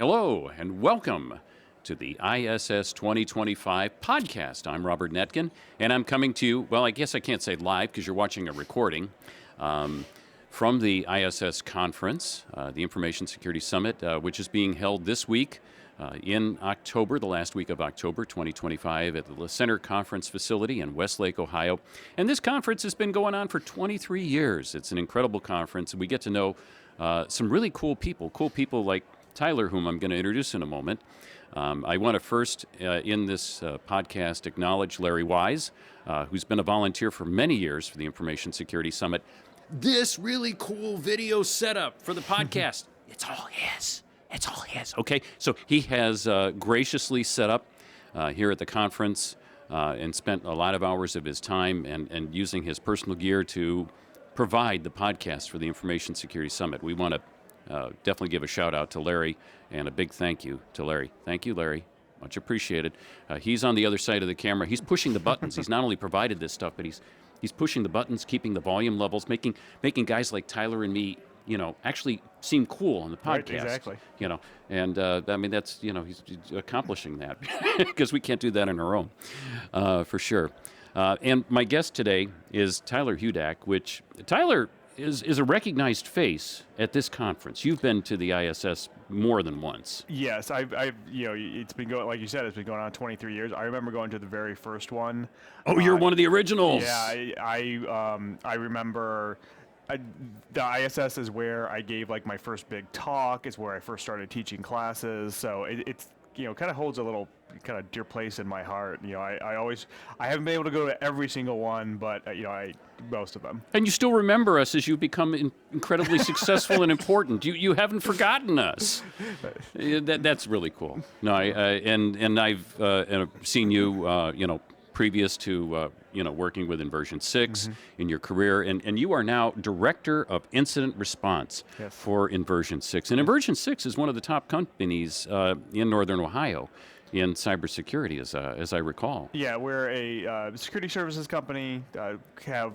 Hello and welcome to the ISS 2025 podcast. I'm Robert Nettgen, and I'm coming to you, well, I guess I can't say live because you're watching a recording, from the ISS conference, the Information Security Summit, which is being held this week in October, the last week of October 2025 at the Center Conference Facility in Westlake, Ohio. And this conference has been going on for 23 years. It's an incredible conference, and we get to know some really cool people like Tyler, whom I'm going to introduce in a moment. I want to first, in this podcast, acknowledge Larry Wise, who's been a volunteer for many years for the Information Security Summit. This really cool video setup for the podcast, it's all his. It's all his. Okay, so he has graciously set up here at the conference and spent a lot of hours of his time and using his personal gear to provide the podcast for the Information Security Summit. We want to definitely give a shout out to Larry and a big thank you to Larry. Thank you, Larry. Much appreciated. He's on the other side of the camera. He's pushing the buttons. He's not only provided this stuff, but he's pushing the buttons, keeping the volume levels, making guys like Tyler and me, actually seem cool on the podcast. Right, exactly. And I mean, that's, he's accomplishing that because we can't do that on our own, for sure. And my guest today is Tyler Hudak, which Tyler is a recognized face at this conference. You've been to the ISS more than once. Yes, I've it's been going, like you said, it's been going on 23 years. I remember going to the very first one. Oh, you're one of the originals. Yeah, I remember. The ISS is where I gave like my first big talk. It's where I first started teaching classes. So it's kind of holds a little kind of dear place in my heart. I haven't been able to go to every single one, but most of them. And you still remember us as you become incredibly successful and important. You haven't forgotten us. That's really cool. No, I've seen you, previous to working with Inversion 6 in your career, and you are now Director of Incident Response for Inversion 6. And Inversion 6 is one of the top companies in Northern Ohio in cybersecurity, as I recall. Yeah, we're a security services company. Have kind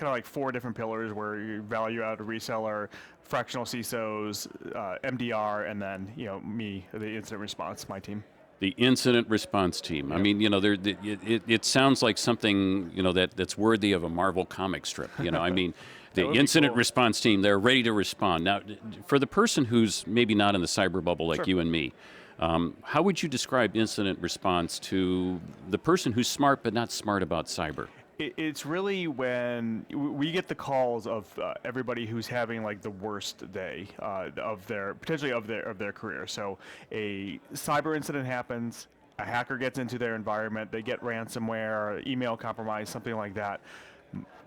of like 4 different pillars where you value added reseller, fractional CISOs, MDR, and then me, the incident response, my team. The incident response team. Yep. I mean, it sounds like something that's worthy of a Marvel comic strip. I mean, the incident response team, they're ready to respond. Now, for the person who's maybe not in the cyber bubble like you and me, how would you describe incident response to the person who's smart but not smart about cyber? It's really when we get the calls of everybody who's having like the worst day of their career. So a cyber incident happens, a hacker gets into their environment, they get ransomware, email compromise, something like that.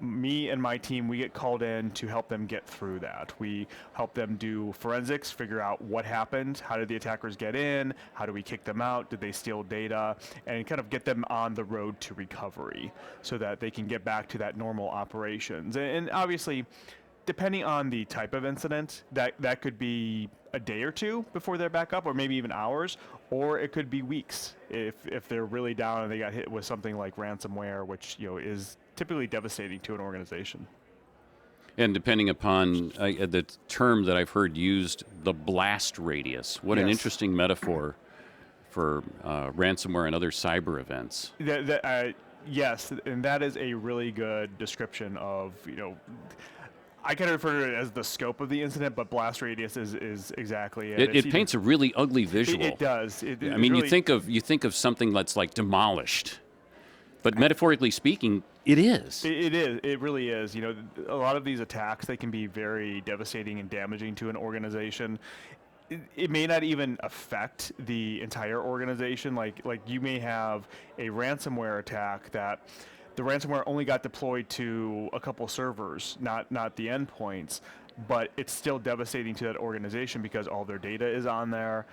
Me and my team, we get called in to help them get through that. We help them do forensics, figure out what happened, how did the attackers get in, how do we kick them out, did they steal data, and kind of get them on the road to recovery so that they can get back to that normal operations. And obviously, depending on the type of incident, that could be a day or two before they're back up, or maybe even hours, or it could be weeks if they're really down and they got hit with something like ransomware, which is typically devastating to an organization. And depending upon the term that I've heard used, the blast radius. What an interesting metaphor for ransomware and other cyber events. Yes, and that is a really good description of, I kind of refer to it as the scope of the incident, but blast radius is exactly it. It paints a really ugly visual. It does. I mean, really, you think of something that's like demolished, but metaphorically speaking, it is. It is. It really is. A lot of these attacks, they can be very devastating and damaging to an organization. It may not even affect the entire organization. Like you may have a ransomware attack that the ransomware only got deployed to a couple servers, not the endpoints, but it's still devastating to that organization because all their data is on there.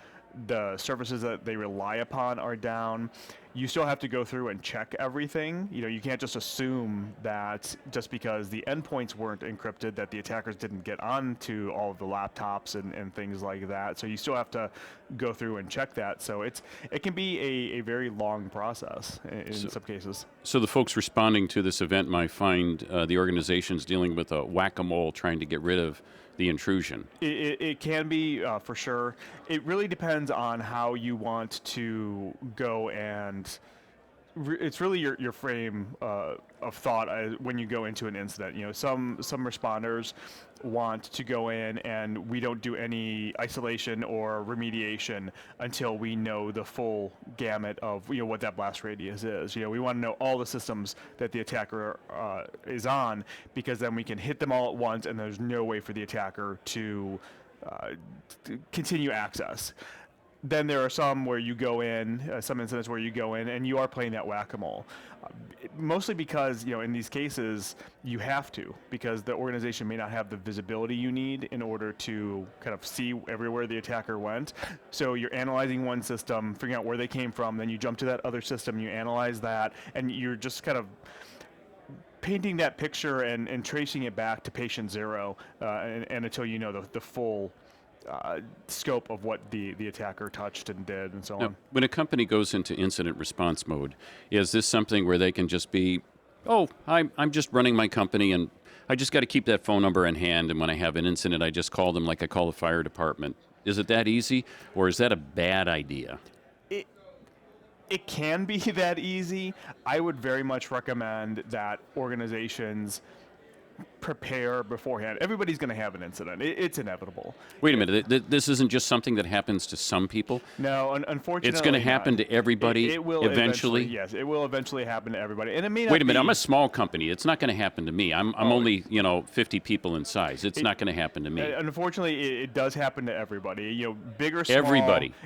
The services that they rely upon are down. you still have to go through and check everything. You can't just assume that just because the endpoints weren't encrypted that the attackers didn't get onto all of the laptops and things like that. So you still have to go through and check that. So it can be a very long process in some cases. So the folks responding to this event might find the organizations dealing with a whack-a-mole trying to get rid of the intrusion. It can be, for sure. It really depends on how you want to go, and it's really your frame of thought when you go into an incident. Some responders want to go in and we don't do any isolation or remediation until we know the full gamut of what that blast radius is. We want to know all the systems that the attacker is on, because then we can hit them all at once and there's no way for the attacker to continue access. Then there are some where you go in, some incidents where you go in and you are playing that whack-a-mole. Mostly because, in these cases, you have to, because the organization may not have the visibility you need in order to kind of see everywhere the attacker went. So you're analyzing one system, figuring out where they came from, then you jump to that other system, you analyze that, and you're just kind of painting that picture and tracing it back to patient zero and until you know the full scope of what the attacker touched and did and so on. When a company goes into incident response mode, is this something where they can just be, I'm just running my company and I just got to keep that phone number in hand, and when I have an incident, I just call them like I call the fire department? Is it that easy, or is that a bad idea? It can be that easy. I would very much recommend that organizations prepare beforehand. Everybody's going to have an incident. It's inevitable. Wait a minute. This isn't just something that happens to some people? No, unfortunately, it's going to happen to everybody. It will eventually. Yes, it will eventually happen to everybody. And it may not. Wait a minute. I'm a small company. It's not going to happen to me. I'm only 50 people in size. It's not going to happen to me. Unfortunately, it does happen to everybody. Big or small.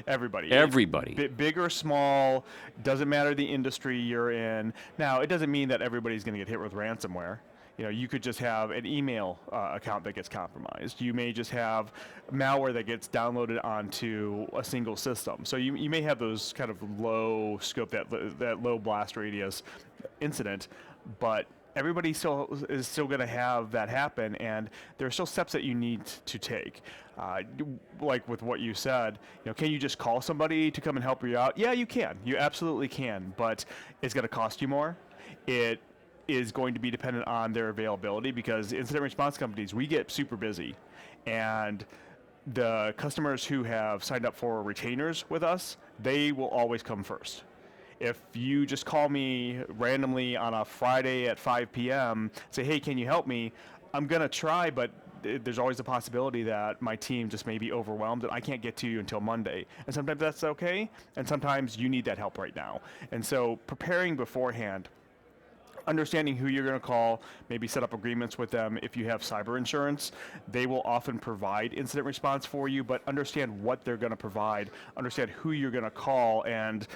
Everybody. Big or small, doesn't matter the industry you're in. Now, it doesn't mean that everybody's going to get hit with ransomware. You could just have an email account that gets compromised. You may just have malware that gets downloaded onto a single system. So you may have those kind of low scope, that low blast radius incident, but everybody is still going to have that happen, and there are still steps that you need to take. Like with what you said, can you just call somebody to come and help you out? Yeah, you can. You absolutely can, but it's going to cost you more. It is going to be dependent on their availability, because incident response companies, we get super busy, and the customers who have signed up for retainers with us, they will always come first. If you just call me randomly on a Friday at 5 p.m., say, hey, can you help me? I'm going to try, but there's always a possibility that my team just may be overwhelmed and I can't get to you until Monday. And sometimes that's okay, and sometimes you need that help right now. And so preparing beforehand, understanding who you're going to call, maybe set up agreements with them. If you have cyber insurance, they will often provide incident response for you, but understand what they're going to provide, understand who you're going to call, and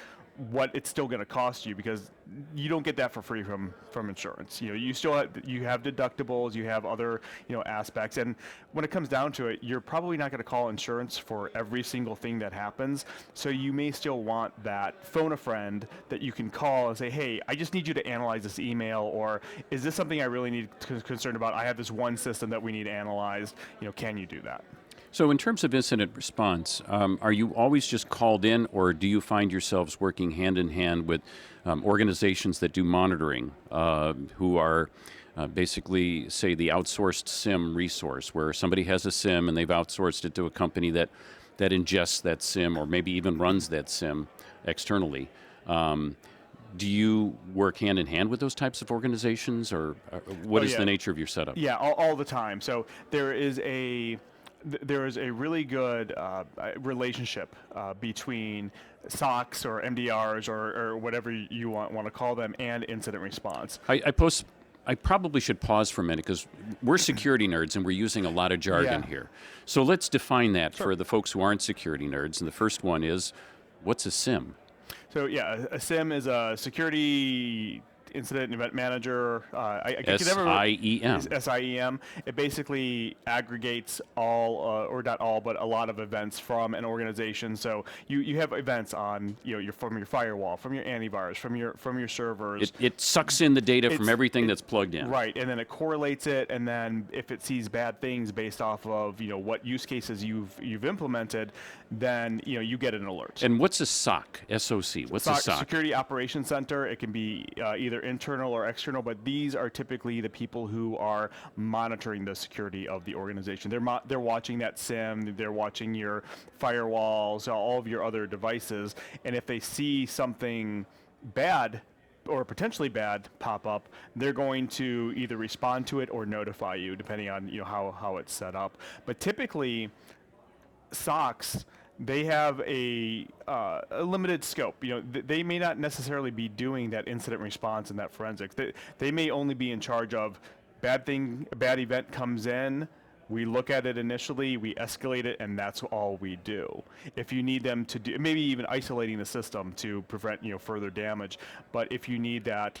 what it's still going to cost you, because you don't get that for free from insurance. You still have deductibles, you have other aspects, and when it comes down to it, you're probably not going to call insurance for every single thing that happens. So you may still want that phone a friend that you can call and say, hey, I just need you to analyze this email, or is this something I really need to concerned about? I have this one system that we need analyzed. Can you do that? So in terms of incident response, are you always just called in, or do you find yourselves working hand in hand with organizations that do monitoring, who are basically, say, the outsourced SIM resource, where somebody has a SIM and they've outsourced it to a company that ingests that SIM or maybe even runs that SIM externally? Do you work hand in hand with those types of organizations, or what is the nature of your setup? Yeah, all the time. So there is a really good relationship between SOCs or MDRs or whatever you want to call them, and incident response. I probably should pause for a minute, because we're security nerds and we're using a lot of jargon here. So let's define that for the folks who aren't security nerds. And the first one is, what's a SIM? So a SIM is a security incident and event manager. I SIEM. SIEM. It basically aggregates all, or not all, but a lot of events from an organization. So you have events on from your firewall, from your antivirus, from your servers. It sucks in the data from everything that's plugged in. Right, and then it correlates it, and then if it sees bad things based off of what use cases you've implemented, then you get an alert. And what's a SOC? SOC. What's a SOC? Security Operations Center. It can be either internal or external, but these are typically the people who are monitoring the security of the organization. They're watching that SIM. They're watching your firewalls, all of your other devices, and if they see something bad or potentially bad pop up, they're going to either respond to it or notify you, depending on how it's set up. But typically, SOCs, they have a limited scope. They may not necessarily be doing that incident response and that forensics. They may only be in charge of a bad event comes in. We look at it initially, we escalate it, and that's all we do. If you need them to do, maybe even isolating the system to prevent further damage. But if you need that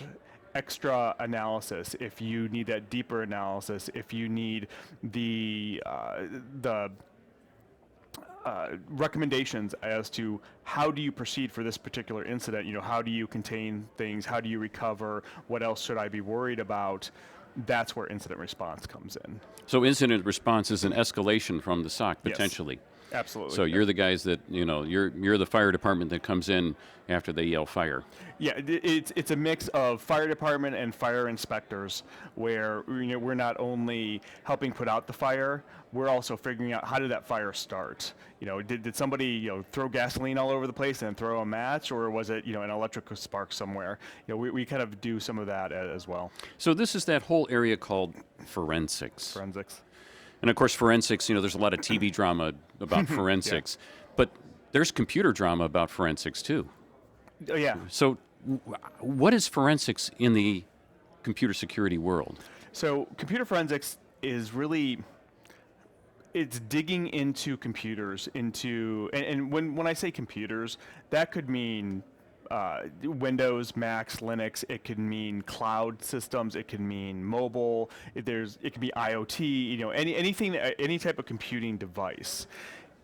extra analysis, if you need that deeper analysis, if you need the recommendations as to how do you proceed for this particular incident, how do you contain things, how do you recover, what else should I be worried about, that's where incident response comes in. So incident response is an escalation from the SOC, potentially. Yes, absolutely. So you're the guys that, you're the fire department that comes in after they yell fire. Yeah, it's a mix of fire department and fire inspectors, where we're not only helping put out the fire, we're also figuring out how did that fire start. Did somebody throw gasoline all over the place and throw a match, or was it an electrical spark somewhere? We kind of do some of that as well. So this is that whole area called forensics. Forensics. And of course, forensics, there's a lot of TV drama about forensics, but there's computer drama about forensics too. Oh, yeah. So what is forensics in the computer security world? So computer forensics is really, it's digging into computers, and when I say computers, that could mean Windows, Macs, Linux. It could mean cloud systems. It can mean mobile. It can be IoT. Anything, any type of computing device.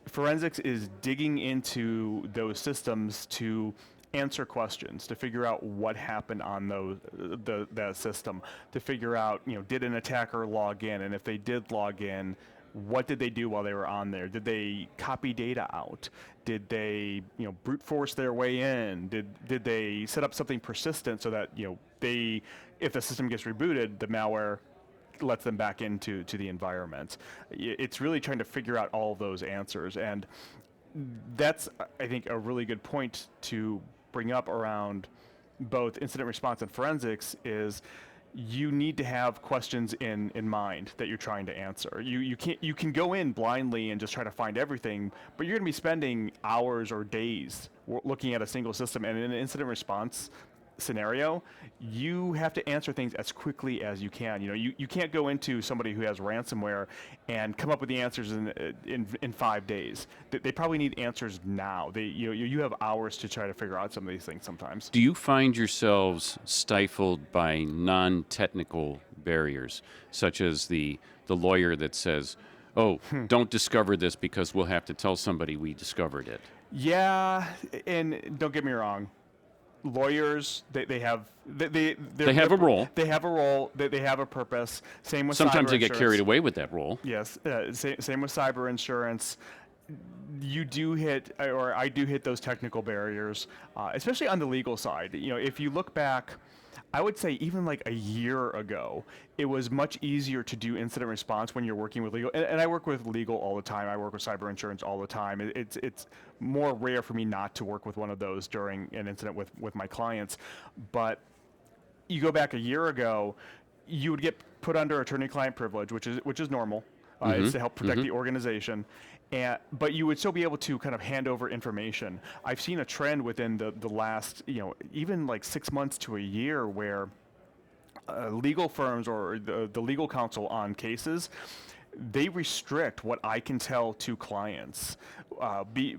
Forensics is digging into those systems to answer questions, to figure out what happened on that system, to figure out did an attacker log in, and if they did log in, what did they do while they were on there? Did they copy data out? Did they, brute force their way in? Did they set up something persistent so that, if the system gets rebooted, the malware lets them back into the environment? It's really trying to figure out all of those answers, and that's, I think, a really good point to bring up around both incident response and forensics is you need to have questions in mind that you're trying to answer. You can go in blindly and just try to find everything, but you're going to be spending hours or days looking at a single system. And in an incident response scenario, you have to answer things as quickly as you can. You can't go into somebody who has ransomware and come up with the answers in 5 days. They probably need answers now. You have hours to try to figure out some of these things sometimes. Do you find yourselves stifled by non-technical barriers, such as the lawyer that says, oh, don't discover this because we'll have to tell somebody we discovered it? Yeah, and don't get me wrong. Lawyers, they have a role. They have a role. They have a purpose. Same with sometimes cyber they get insurance. carried away with that role. Yes. Same with cyber insurance. You do hit, or I do hit those technical barriers, especially on the legal side. If you look back, I would say even like a year ago, it was much easier to do incident response when you're working with legal. And I work with legal all the time. I work with cyber insurance all the time. It's more rare for me not to work with one of those during an incident with my clients. But you go back a year ago, you would get put under attorney-client privilege, which is normal. It's to help protect the organization. But you would still be able to kind of hand over information. I've seen a trend within the last, even like 6 months to a year where legal firms or the legal counsel on cases, they restrict what I can tell to clients,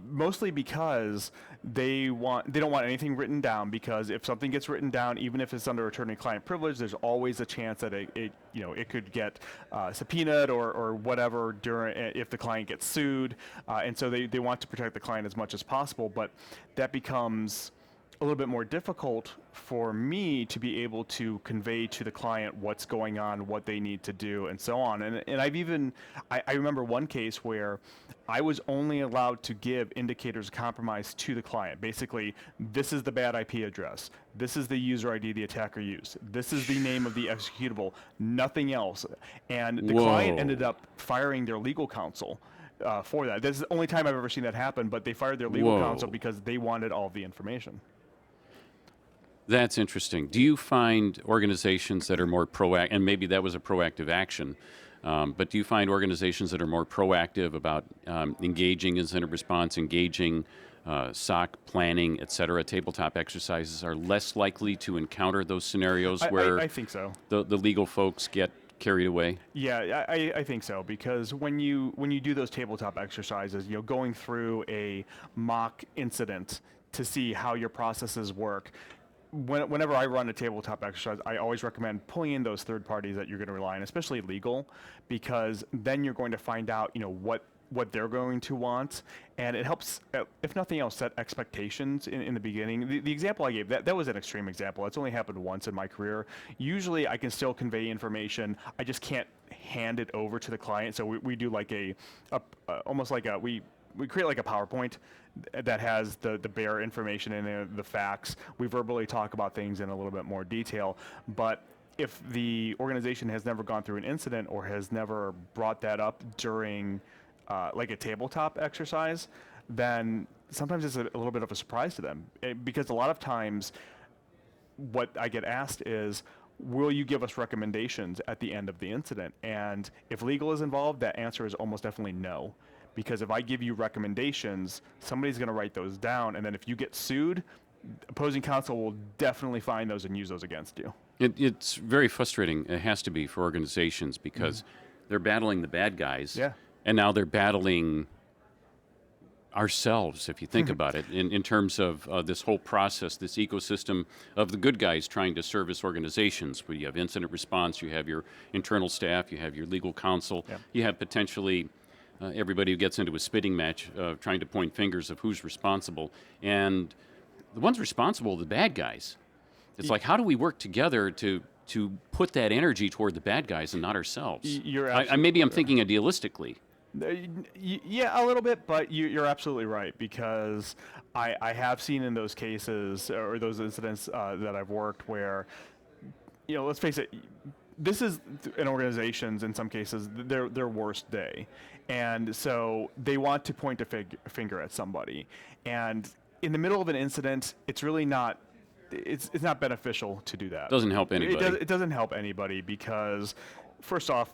mostly because they don't want anything written down, because if something gets written down, even if it's under attorney-client privilege, there's always a chance that it could get subpoenaed or whatever if the client gets sued, and so they want to protect the client as much as possible, but that becomes a little bit more difficult for me to be able to convey to the client what's going on, what they need to do, and so on. And I remember one case where I was only allowed to give indicators of compromise to the client. Basically, this is the bad IP address. This is the user ID the attacker used. This is the name of the executable. Nothing else. And the client ended up firing their legal counsel for that. This is the only time I've ever seen that happen, but they fired their legal counsel because they wanted all of the information. That's interesting. Do you find organizations that are more proactive, and maybe that was a proactive action, but do you find organizations that are more proactive about engaging incident response, engaging SOC planning, et cetera, tabletop exercises, are less likely to encounter those scenarios where I think so. The legal folks get carried away? Yeah, I think so, because when you do those tabletop exercises, going through a mock incident to see how your processes work, whenever I run a tabletop exercise, I always recommend pulling in those third parties that you're going to rely on, especially legal, because then you're going to find out, what they're going to want, and it helps, if nothing else, set expectations in the beginning. The example I gave, that was an extreme example. It's only happened once in my career. Usually I can still convey information, I just can't hand it over to the client, so we do like almost like we create like a PowerPoint that has the bare information in it, the facts. We verbally talk about things in a little bit more detail, but if the organization has never gone through an incident or has never brought that up during like a tabletop exercise, then sometimes it's a little bit of a surprise to them. Because a lot of times what I get asked is, will you give us recommendations at the end of the incident? And if legal is involved, that answer is almost definitely no. Because if I give you recommendations, somebody's going to write those down, and then if you get sued, opposing counsel will definitely find those and use those against you. It's very frustrating. It has to be for organizations, because they're battling the bad guys, and now they're battling ourselves, if you think about it, in terms of this whole process, this ecosystem of the good guys trying to service organizations, where you have incident response, you have your internal staff, you have your legal counsel, you have potentially everybody who gets into a spitting match trying to point fingers of who's responsible. And the ones responsible are the bad guys. It's like, how do we work together to put that energy toward the bad guys and not ourselves? Maybe I'm thinking idealistically. Yeah, a little bit, but you're absolutely right, because I have seen in those cases or those incidents that I've worked where, let's face it, this is in organizations, in some cases, their worst day. And so they want to point a finger at somebody. And in the middle of an incident, it's really not, it's not beneficial to do that. Doesn't help anybody. It doesn't help anybody, because first off,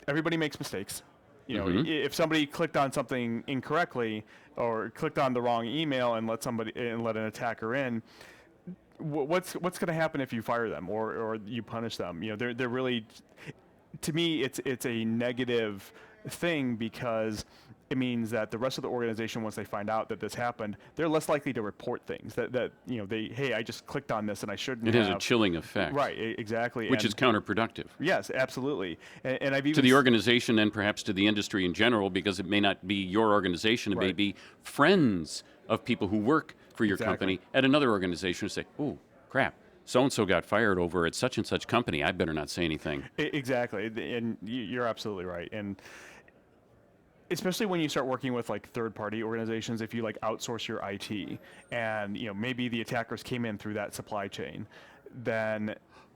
everybody makes mistakes. If somebody clicked on something incorrectly or clicked on the wrong email and let an attacker in, what's going to happen if you fire them or you punish them? They're really, to me, it's a negative thing, because it means that the rest of the organization, once they find out that this happened, they're less likely to report things hey, I just clicked on this and I shouldn't have. It has a chilling effect. Right, exactly. Which is counterproductive. Yes, absolutely. And I've even to the organization and perhaps to the industry in general, because it may not be your organization, it may be friends of people who work for your company at another organization who say, oh, crap, so-and-so got fired over at such and such company, I better not say anything. Exactly, and you're absolutely right. And especially when you start working with like third-party organizations, if you like outsource your IT, and maybe the attackers came in through that supply chain, then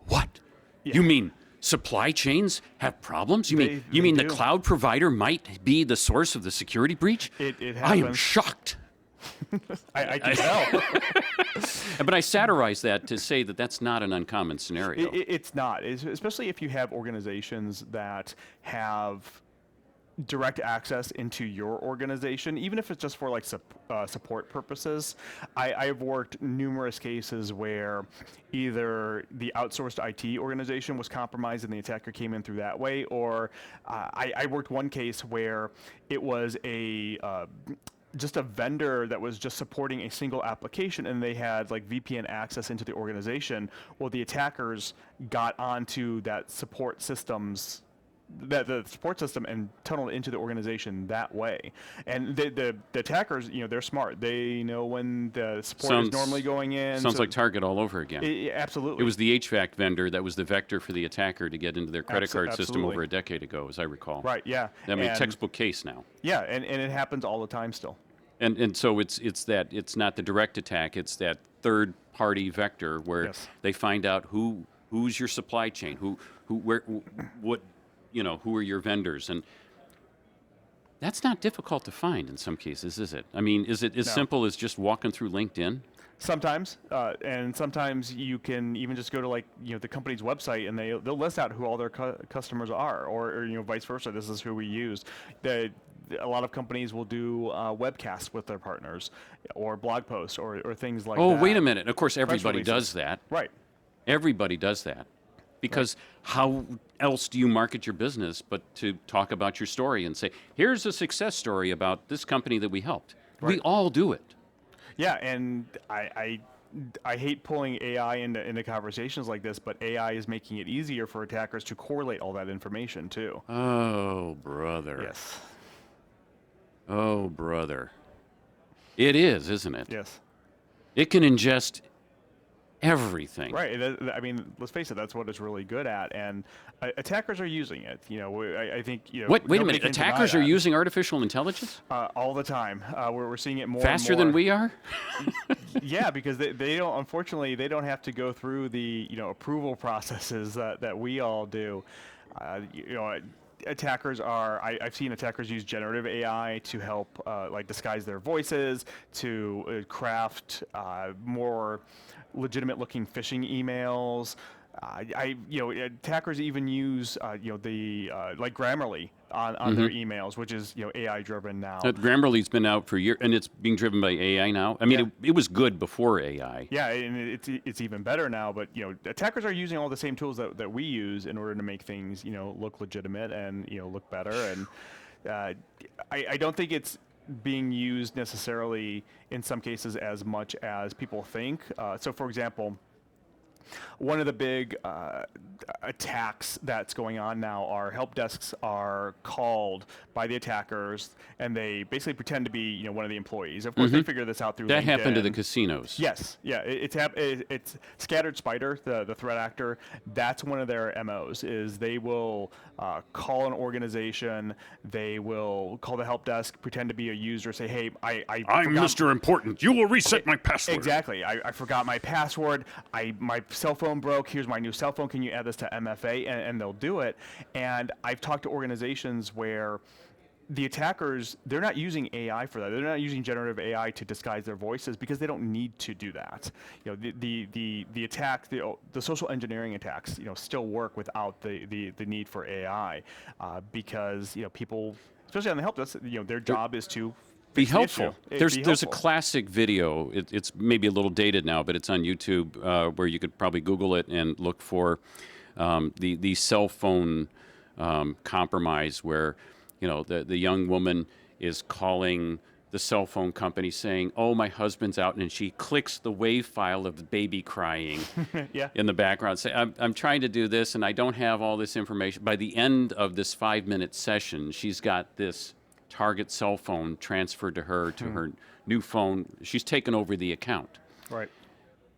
what? You mean supply chains have problems? You mean the cloud provider might be the source of the security breach? It happens. I am shocked. I can tell. But I satirize that to say that that's not an uncommon scenario. It's not, especially if you have organizations that have direct access into your organization, even if it's just for like support purposes. I've worked numerous cases where either the outsourced IT organization was compromised and the attacker came in through that way, or I worked one case where it was just a vendor that was just supporting a single application, and they had like VPN access into the organization. Well, the attackers got onto that support systems, the support system, and tunneled into the organization that way. And the attackers, they're smart. They know when the support is normally going in. Sounds like Target all over again. Absolutely. It was the HVAC vendor that was the vector for the attacker to get into their credit card system over a decade ago, as I recall. Right, yeah. I mean, textbook case now. Yeah, and it happens all the time still. And so it's it's not the direct attack, it's that third party vector where they find out who's your supply chain, who are your vendors, and that's not difficult to find in some cases, is it? I mean, is it as simple as just walking through LinkedIn? Sometimes, and sometimes you can even just go to the company's website, and they'll list out who all their customers are, or vice versa. This is who we use. A lot of companies will do webcasts with their partners, or blog posts, or things like that. Oh, wait a minute! Of course, everybody does that. Right. Everybody does that, because how else do you market your business but to talk about your story and say, "Here's a success story about this company that we helped." Right. We all do it. Yeah, and I hate pulling AI into conversations like this, but AI is making it easier for attackers to correlate all that information too. Oh, brother. Yes. Oh, brother. It is, isn't it? Yes. It can ingest everything. Right. I mean, let's face it, that's what it's really good at, and attackers are using it. I think, Wait a minute. Attackers are using artificial intelligence? All the time. We're seeing it more faster and more. Than we are? Yeah, because they don't, unfortunately, they don't have to go through the, approval processes that we all do. Attackers I've seen attackers use generative AI to help disguise their voices, to craft more legitimate looking phishing emails. Attackers even use like Grammarly on their emails, which is AI driven now. Grammarly's been out for years, and it's being driven by AI now. I mean, it was good before AI. Yeah, and it's even better now. But attackers are using all the same tools that we use in order to make things look legitimate and look better. And I don't think it's being used necessarily in some cases as much as people think. So, for example, one of the big attacks that's going on now are help desks are called by the attackers, and they basically pretend to be one of the employees. Of course, they figure this out through that LinkedIn. happened to the casinos. Yes, yeah, it's Scattered Spider, the threat actor. That's one of their MOs. Is they will call an organization, they will call the help desk, pretend to be a user, say, "Hey, I'm Mr. Important. You will reset my password." Exactly. I forgot my password. My cell phone broke. Here's my new cell phone. Can you add this to MFA? And they'll do it. And I've talked to organizations where the attackers, they're not using AI for that. They're not using generative AI to disguise their voices because they don't need to do that. The attack, the social engineering attacks, still work without the need for AI because people, especially on the help desk, their job is to be helpful. There's a classic video. It's maybe a little dated now, but it's on YouTube where you could probably Google it and look for the cell phone compromise where the young woman is calling the cell phone company saying, "Oh, my husband's out," and she clicks the WAV file of the baby crying in the background. Say, I'm trying to do this and I don't have all this information. By the end of this 5-minute session, she's got this Target cell phone transferred to her her new phone. She's taken over the account. Right.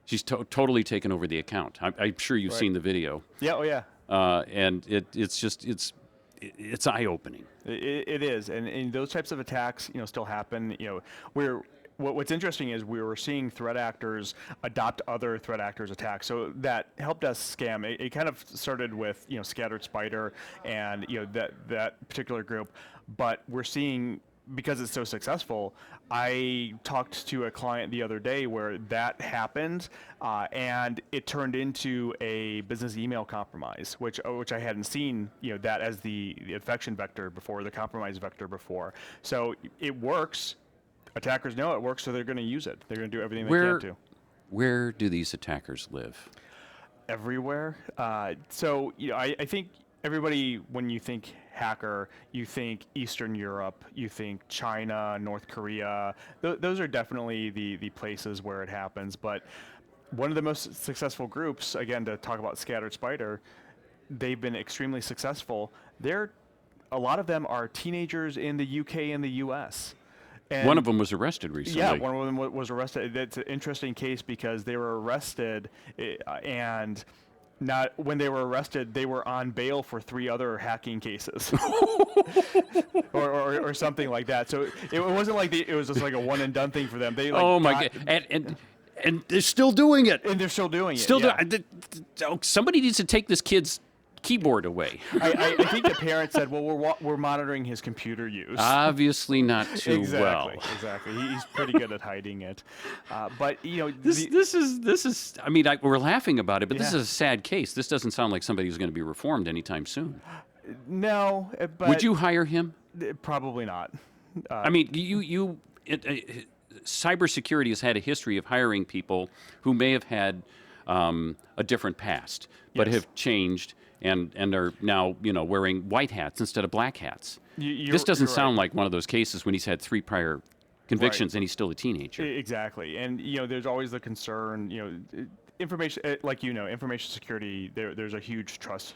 She's totally taken over the account. I'm sure you've seen the video. Yeah. Oh yeah. And it's eye-opening. It is, and those types of attacks, still happen. What's interesting is we were seeing threat actors adopt other threat actors' attacks. So that help desk scam, it kind of started with Scattered Spider and that particular group, but we're seeing because it's so successful, I talked to a client the other day where that happened, and it turned into a business email compromise, which I hadn't seen, that as the infection vector before, the compromise vector before. So it works. Attackers know it works, so they're going to use it. They're going to do everything they can to. Where do these attackers live? Everywhere. So I think everybody, when you think hacker, you think Eastern Europe, you think China, North Korea. Those are definitely the places where it happens. But one of the most successful groups, again, to talk about Scattered Spider, they've been extremely successful. A lot of them are teenagers in the UK and the US. And one of them was arrested recently. Yeah, one of them was arrested. It's an interesting case because they were arrested, and not when they were arrested, they were on bail for 3 other hacking cases, or something like that. So it wasn't like it was just like a one and done thing for them. They oh my God, and they're still doing it. And they're still doing it. Still somebody needs to take this kid's keyboard away. I think the parent said, "Well, we're monitoring his computer use." Obviously, not too well. Exactly. He's pretty good at hiding it. But this is. I mean, we're laughing about it, but this is a sad case. This doesn't sound like somebody who's going to be reformed anytime soon. No, but would you hire him? Probably not. I mean, cybersecurity has had a history of hiring people who may have had a different past, but have changed. And are now wearing white hats instead of black hats. This doesn't sound like one of those cases when he's had 3 prior convictions and he's still a teenager. Exactly, and there's always the concern. Information information security. There's a huge trust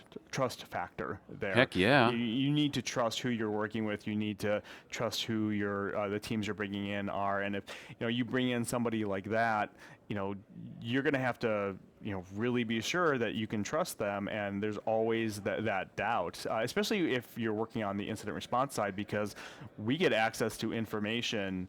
factor there. Heck yeah. You need to trust who you're working with. You need to trust who the teams you're bringing in are. And if you bring in somebody like that, you're going to have to really be sure that you can trust them, and there's always that doubt, especially if you're working on the incident response side, because we get access to information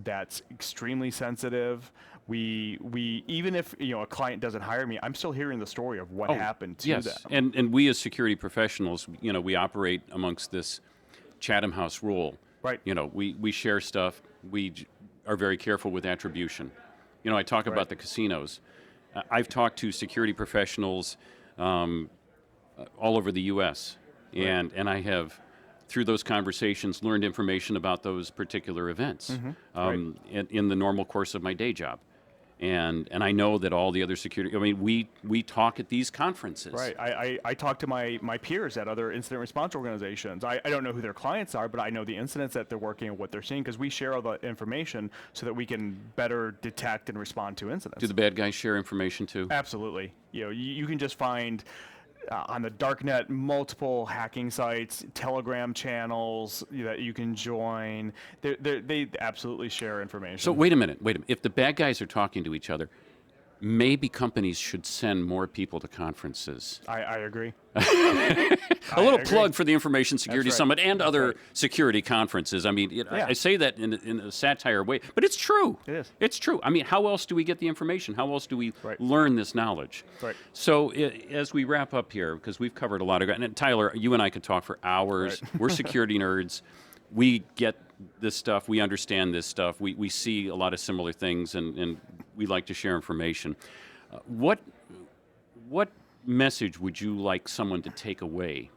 that's extremely sensitive. We even if a client doesn't hire me, I'm still hearing the story of what happened to them. And we as security professionals, we operate amongst this Chatham House rule. Right. We share stuff. We are very careful with attribution. I talk about the casinos. I've talked to security professionals all over the U.S., and I have, through those conversations, learned information about those particular events in the normal course of my day job. And I know that all the other security, we talk at these conferences. Right. I talk to my peers at other incident response organizations. I don't know who their clients are, but I know the incidents that they're working and what they're seeing, because we share all the information so that we can better detect and respond to incidents. Do the bad guys share information too? Absolutely. You can just find on the darknet multiple hacking sites, Telegram channels that you can join. They absolutely share information. So wait a minute. If the bad guys are talking to each other, maybe companies should send more people to conferences. I agree. A little plug for the Information Security Summit and other security conferences. I mean, I say that in a satire way, but it's true. It is. It's true. I mean, how else do we get the information? How else do we learn this knowledge? Right. So as we wrap up here, because we've covered a lot of, and Tyler, you and I could talk for hours. We're security nerds. We get this stuff. We understand this stuff. We see a lot of similar things, and we like to share information. What message would you like someone to take away,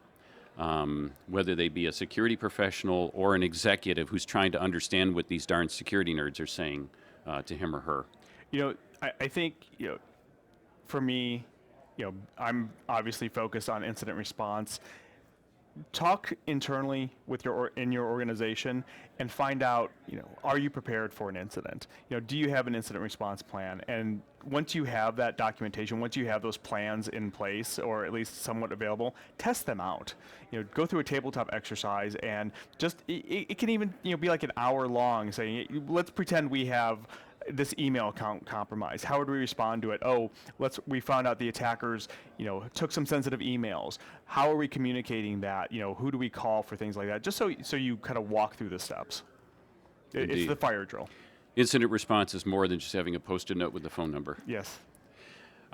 whether they be a security professional or an executive who's trying to understand what these darn security nerds are saying to him or her? I think, for me, I'm obviously focused on incident response. Talk internally with in your organization and find out, are you prepared for an incident? Do you have an incident response plan? And once you have that documentation, once you have those plans in place, or at least somewhat available, test them out. Go through a tabletop exercise, and just it can even be like an hour long. Saying, let's pretend we have this email account compromise. How would we respond to it? We found out the attackers, took some sensitive emails. How are we communicating that? Who do we call for things like that? Just so you kind of walk through the steps. It's the fire drill. Incident response is more than just having a Post-it note with the phone number. Yes.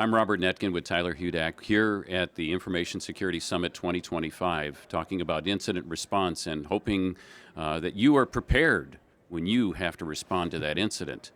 I'm Robert Nettgen with Tyler Hudak here at the Information Security Summit 2025, talking about incident response and hoping that you are prepared when you have to respond to that incident.